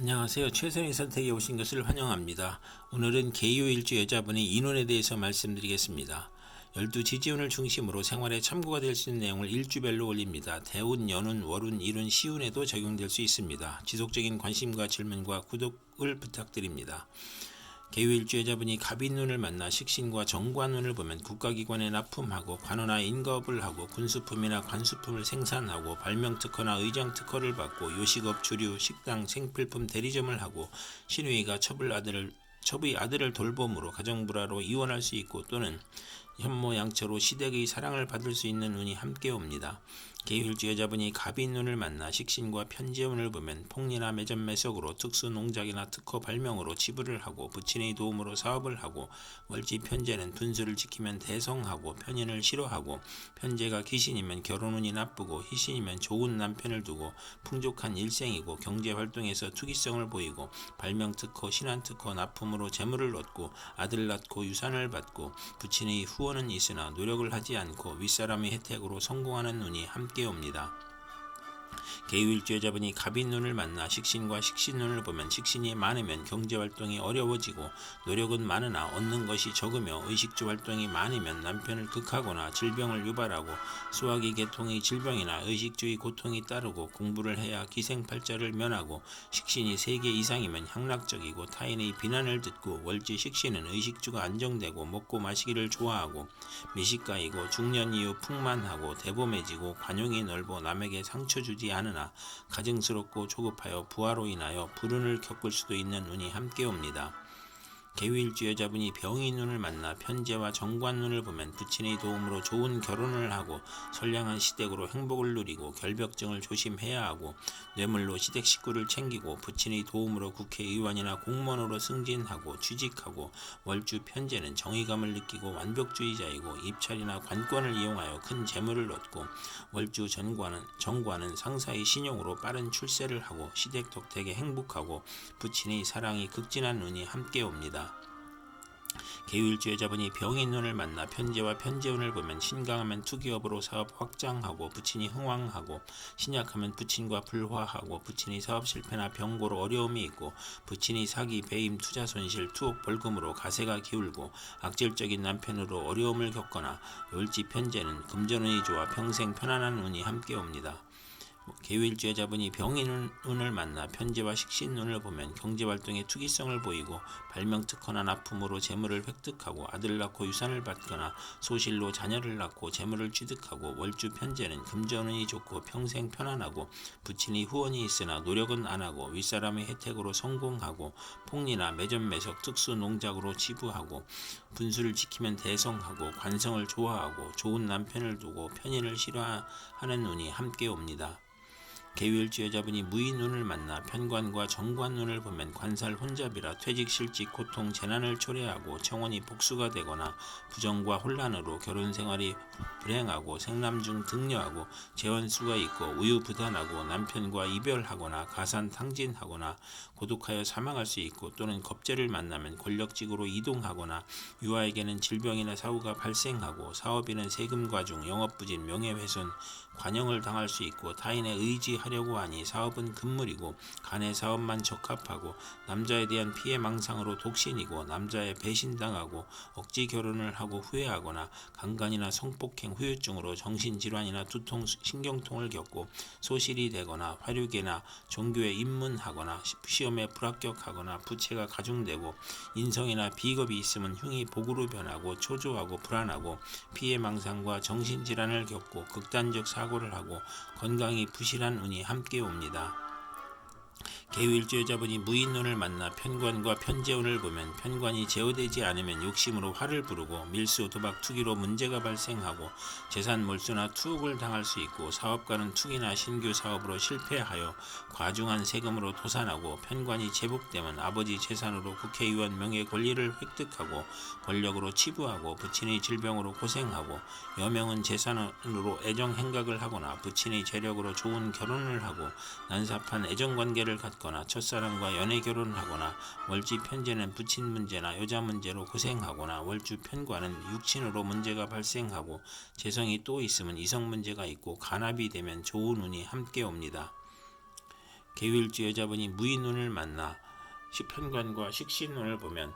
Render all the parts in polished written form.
안녕하세요. 최선의 선택에 오신 것을 환영합니다. 오늘은 개요일주 여자분의 인혼에 대해서 말씀드리겠습니다. 12지지운을 중심으로 생활에 참고가 될 수 있는 내용을 일주별로 올립니다. 대운, 연운, 월운, 일운, 시운에도 적용될 수 있습니다. 지속적인 관심과 질문과 구독을 부탁드립니다. 개요일주 여자분이 갑인운을 만나 식신과 정관운을 보면 국가기관에 납품하고 관원나 인거업을 하고 군수품이나 관수품을 생산하고 발명특허나 의정특허를 받고 요식업, 주류, 식당, 생필품 대리점을 하고 신우이가 첩의 아들을 돌봄으로 가정불화로 이혼할 수 있고 또는 현모양처로 시댁의 사랑을 받을 수 있는 운이 함께 옵니다. 개요일주 여자분이 갑인운을 만나 식신과 편재운을 보면 폭리나 매점 매석으로 특수 농작이나 특허 발명으로 치부를 하고 부친의 도움으로 사업을 하고 월지 편재는 분수를 지키면 대성하고 편인을 싫어하고 편재가 귀신이면 결혼운이 나쁘고 희신이면 좋은 남편을 두고 풍족한 일생이고 경제활동에서 투기성을 보이고 발명특허, 신한특허, 납품으로 재물을 얻고 아들 낳고 유산을 받고 부친의 후원은 있으나 노력을 하지 않고 윗사람의 혜택으로 성공하는 운이 함께 옵니다. 개요일주 여자분이 갑인운을 만나 식신과 식신운을 보면 식신이 많으면 경제활동이 어려워지고 노력은 많으나 얻는 것이 적으며 의식주 활동이 많으면 남편을 극하거나 질병을 유발하고 소화기 계통의 질병이나 의식주의 고통이 따르고 공부를 해야 기생팔자를 면하고 식신이 3개 이상이면 향락적이고 타인의 비난을 듣고 월지 식신은 의식주가 안정되고 먹고 마시기를 좋아하고 미식가이고 중년 이후 풍만하고 대범해지고 관용이 넓어 남에게 상처 주지 않으나 가증스럽고 조급하여 부하로 인하여 불운을 겪을 수도 있는 운이 함께 옵니다. 개요일주 여자분이 병인운을 만나 편재와 정관운을 보면 부친의 도움으로 좋은 결혼을 하고 선량한 시댁으로 행복을 누리고 결벽증을 조심해야 하고 뇌물로 시댁 식구를 챙기고 부친의 도움으로 국회의원이나 공무원으로 승진하고 취직하고 월주 편재는 정의감을 느끼고 완벽주의자이고 입찰이나 관권을 이용하여 큰 재물을 얻고 월주 정관은 상사의 신용으로 빠른 출세를 하고 시댁 덕택에 행복하고 부친의 사랑이 극진한 운이 함께 옵니다. 개요일주 여자분이 병인운을 만나 편재와 편재운을 보면 신강하면 투기업으로 사업 확장하고 부친이 흥왕하고 신약하면 부친과 불화하고 부친이 사업 실패나 병고로 어려움이 있고 부친이 사기, 배임, 투자 손실, 투옥 벌금으로 가세가 기울고 악질적인 남편으로 어려움을 겪거나 월지 편재는 금전운이 좋아 평생 편안한 운이 함께 옵니다. 개요일주 여자분이 병인운을 만나 편재와 식신운을 보면 경제활동에 투기성을 보이고 발명특허나 납품으로 재물을 획득하고 아들 낳고 유산을 받거나 소실로 자녀를 낳고 재물을 취득하고 월주 편재는 금전운이 좋고 평생 편안하고 부친이 후원이 있으나 노력은 안하고 윗사람의 혜택으로 성공하고 폭리나 매점 매석 특수 농작으로 치부하고 분수를 지키면 대성하고 관성을 좋아하고 좋은 남편을 두고 편인을 싫어하는 운이 함께 옵니다. 개요일주 여자분이 무인운을 만나 편관과 정관운을 보면 관살 혼잡이라 퇴직 실직 고통 재난을 초래하고 청혼이 복수가 되거나 부정과 혼란으로 결혼생활이 불행하고 생남중 등려하고 재혼수가 있고 우유부단하고 남편과 이별하거나 가산탕진하거나 고독하여 사망할 수 있고 또는 겁재를 만나면 권력직으로 이동하거나 유아에게는 질병이나 사고가 발생하고 사업인은 세금 과중, 영업부진, 명예훼손, 관영을 당할 수 있고 타인의 의지하려고 하니 사업은 금물이고 간의 사업만 적합하고 남자에 대한 피해망상으로 독신이고 남자에 배신당하고 억지 결혼을 하고 후회하거나 강간이나 성폭행 후유증으로 정신질환이나 두통, 신경통을 겪고 소실이 되거나 화류계나 종교에 입문하거나 시험에 불합격하거나 부채가 가중되고 인성이나 비겁이 있으면 흉이 복으로 변하고 초조하고 불안하고 피해망상과 정신질환을 겪고 극단적 사고를 하고 건강이 부실한 운이 함께 옵니다. 개요일주 여자분이 무인운을 만나 편관과 편재운을 보면 편관이 제어되지 않으면 욕심으로 화를 부르고 밀수, 도박, 투기로 문제가 발생하고 재산 몰수나 투옥을 당할 수 있고 사업가는 투기나 신규 사업으로 실패하여 과중한 세금으로 도산하고 편관이 제복되면 아버지 재산으로 국회의원 명예 권리를 획득하고 권력으로 치부하고 부친의 질병으로 고생하고 여명은 재산으로 애정 행각을 하거나 부친의 재력으로 좋은 결혼을 하고 난삽한 애정관계를 갖거나 첫사랑과 연애 결혼을 하거나 월지 편재는 부친 문제나 여자 문제로 고생하거나 월주 편관은 육친으로 문제가 발생하고 재성이 또 있으면 이성 문제가 있고 간합이 되면 좋은 운이 함께 옵니다. 계유일주 여자분이 무인운을 만나 편관과 식신운을 보면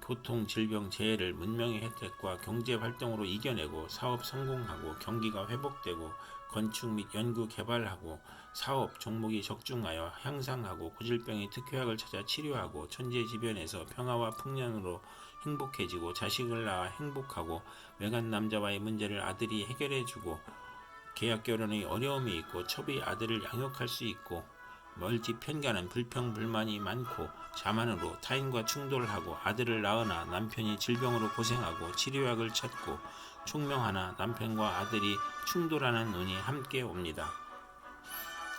교통, 질병, 재해를 문명의 혜택과 경제 활동으로 이겨내고 사업 성공하고 경기가 회복되고 건축 및 연구 개발하고 사업 종목이 적중하여 향상하고 고질병이 특효약을 찾아 치료하고 천재지변에서 평화와 풍년으로 행복해지고 자식을 낳아 행복하고 외간 남자와의 문제를 아들이 해결해주고 계약 결혼의 어려움이 있고 첩이 아들을 양육할 수 있고 멀지 편가는 불평 불만이 많고 자만으로 타인과 충돌하고 아들을 낳으나 남편이 질병으로 고생하고 치료약을 찾고 총명하나 남편과 아들이 충돌하는 운이 함께 옵니다.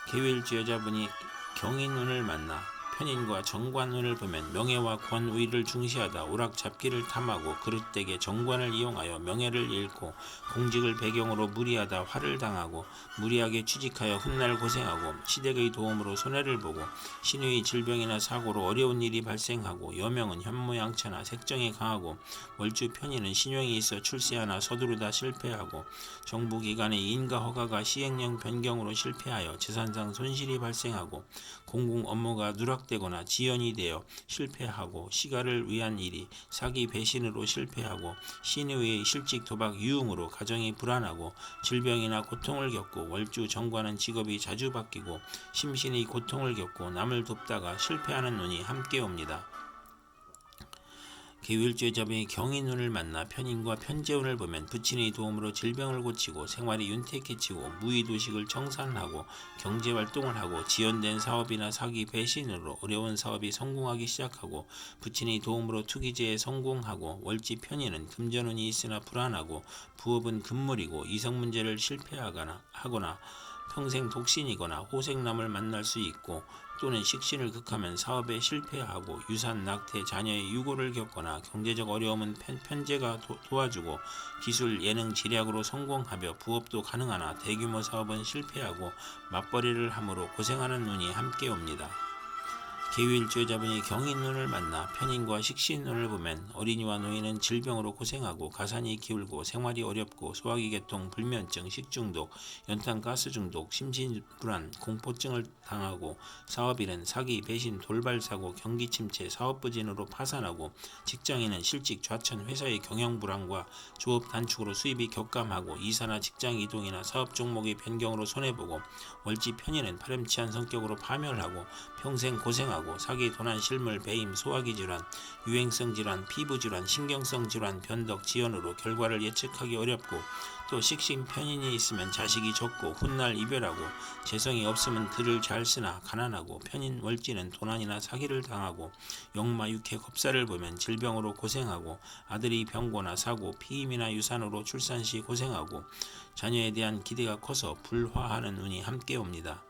계유일주 여자분이 경인운을 만나 편인과 정관운을 보면 명예와 권위를 중시하다 오락잡기를 탐하고 그릇되게 정관을 이용하여 명예를 잃고 공직을 배경으로 무리하다 화를 당하고 무리하게 취직하여 훗날 고생하고 시댁의 도움으로 손해를 보고 신의 질병이나 사고로 어려운 일이 발생하고 여명은 현모양처나 색정이 강하고 월주 편인은 신용이 있어 출세하나 서두르다 실패하고 정부기관의 인가 허가가 시행령 변경으로 실패하여 재산상 손실이 발생하고 공공 업무가 누락되거나 지연이 되어 실패하고 시가를 위한 일이 사기 배신으로 실패하고 신의의 실직 도박 유흥으로 가정이 불안하고 질병이나 고통을 겪고 월주 정관은 직업이 자주 바뀌고 심신의 고통을 겪고 남을 돕다가 실패하는 운이 함께 옵니다. 계유일주 여자분이 경인운을 만나 편인과 편재운을 보면 부친의 도움으로 질병을 고치고 생활이 윤택해지고 무의도식을 청산하고 경제활동을 하고 지연된 사업이나 사기 배신으로 어려운 사업이 성공하기 시작하고 부친의 도움으로 투기제에 성공하고 월지 편인은 금전운이 있으나 불안하고 부업은 금물이고 이성문제를 실패하거나 평생 독신이거나 호생남을 만날 수 있고 또는 식신을 극하면 사업에 실패하고 유산, 낙태, 자녀의 유고를 겪거나 경제적 어려움은 편재가 도와주고 기술, 예능, 지략으로 성공하며 부업도 가능하나 대규모 사업은 실패하고 맞벌이를 함으로 고생하는 운이 함께 옵니다. 계유일주 여자분이 경인운을 만나 편인과 식신운을 보면 어린이와 노인은 질병으로 고생하고 가산이 기울고 생활이 어렵고 소화기 계통, 불면증, 식중독, 연탄 가스 중독, 심신불안, 공포증을 당하고 사업일은 사기, 배신, 돌발사고, 경기침체, 사업부진으로 파산하고 직장인은 실직, 좌천, 회사의 경영불황과 조업 단축으로 수입이 격감하고 이사나 직장 이동이나 사업 종목의 변경으로 손해보고 월지 편인은 파렴치한 성격으로 파멸하고 평생 고생하고 사기, 도난, 실물, 배임, 소화기 질환, 유행성 질환, 피부 질환, 신경성 질환, 변덕, 지연으로 결과를 예측하기 어렵고 또 식신 편인이 있으면 자식이 적고 훗날 이별하고 재성이 없으면 들을 잘 쓰나 가난하고 편인 월지는 도난이나 사기를 당하고 역마 육해 겁사를 보면 질병으로 고생하고 아들이 병고나 사고 피임이나 유산으로 출산 시 고생하고 자녀에 대한 기대가 커서 불화하는 운이 함께 옵니다.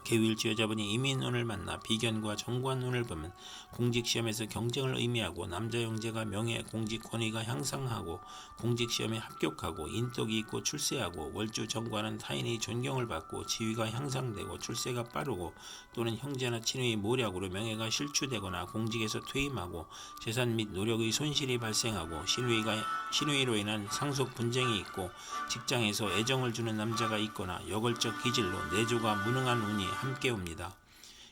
계유일주 여자분이 이민운을 만나 비견과 정관운을 보면 공직시험에서 경쟁을 의미하고 남자 형제가 명예, 공직, 권위가 향상하고 공직시험에 합격하고 인덕이 있고 출세하고 월주 정관은 타인의 존경을 받고 지위가 향상되고 출세가 빠르고 또는 형제나 친의 모략으로 명예가 실추되거나 공직에서 퇴임하고 재산 및 노력의 손실이 발생하고 신의로 인한 상속 분쟁이 있고 직장에서 애정을 주는 남자가 있거나 여걸적 기질로 내조가 무능한 운이 함께 옵니다.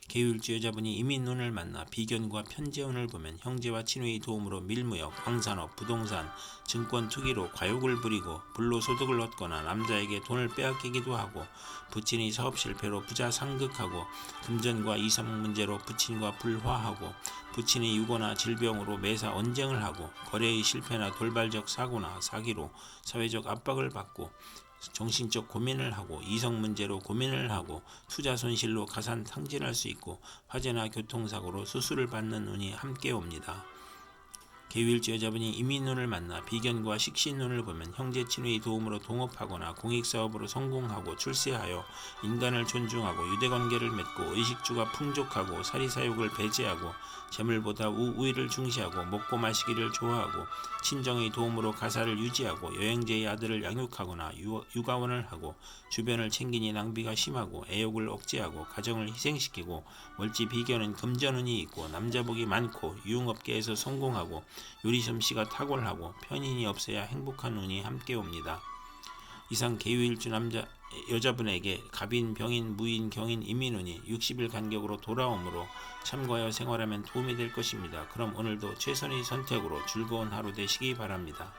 계유일주 여자분이 이민운을 만나 비견과 편재운을 보면 형제와 친의 도움으로 밀무역, 광산업, 부동산, 증권 투기로 과욕을 부리고 불로소득을 얻거나 남자에게 돈을 빼앗기기도 하고 부친이 사업 실패로 부자 상극하고 금전과 이성 문제로 부친과 불화하고 부친이 유고나 질병으로 매사 언쟁을 하고 거래의 실패나 돌발적 사고나 사기로 사회적 압박을 받고 정신적 고민을 하고 이성 문제로 고민을 하고 투자 손실로 가산 탕진할 수 있고 화재나 교통사고로 수술을 받는 운이 함께 옵니다. 계유일주 여자분이 이민운을 만나 비견과 식신운을 보면 형제 친의 도움으로 동업하거나 공익사업으로 성공하고 출세하여 인간을 존중하고 유대관계를 맺고 의식주가 풍족하고 사리사욕을 배제하고 재물보다 우위를 중시하고 먹고 마시기를 좋아하고 친정의 도움으로 가사를 유지하고 여행제의 아들을 양육하거나 육아원을 하고 주변을 챙기니 낭비가 심하고 애욕을 억제하고 가정을 희생시키고 월지 비견은 금전운이 있고 남자복이 많고 유흥업계에서 성공하고 요리솜씨가 탁월하고 편인이 없어야 행복한 운이 함께 옵니다. 이상 개요일주 여자분에게 갑인, 병인, 무인, 경인, 임민운이 60일 간격으로 돌아오므로 참고하여 생활하면 도움이 될 것입니다. 그럼 오늘도 최선의 선택으로 즐거운 하루 되시기 바랍니다.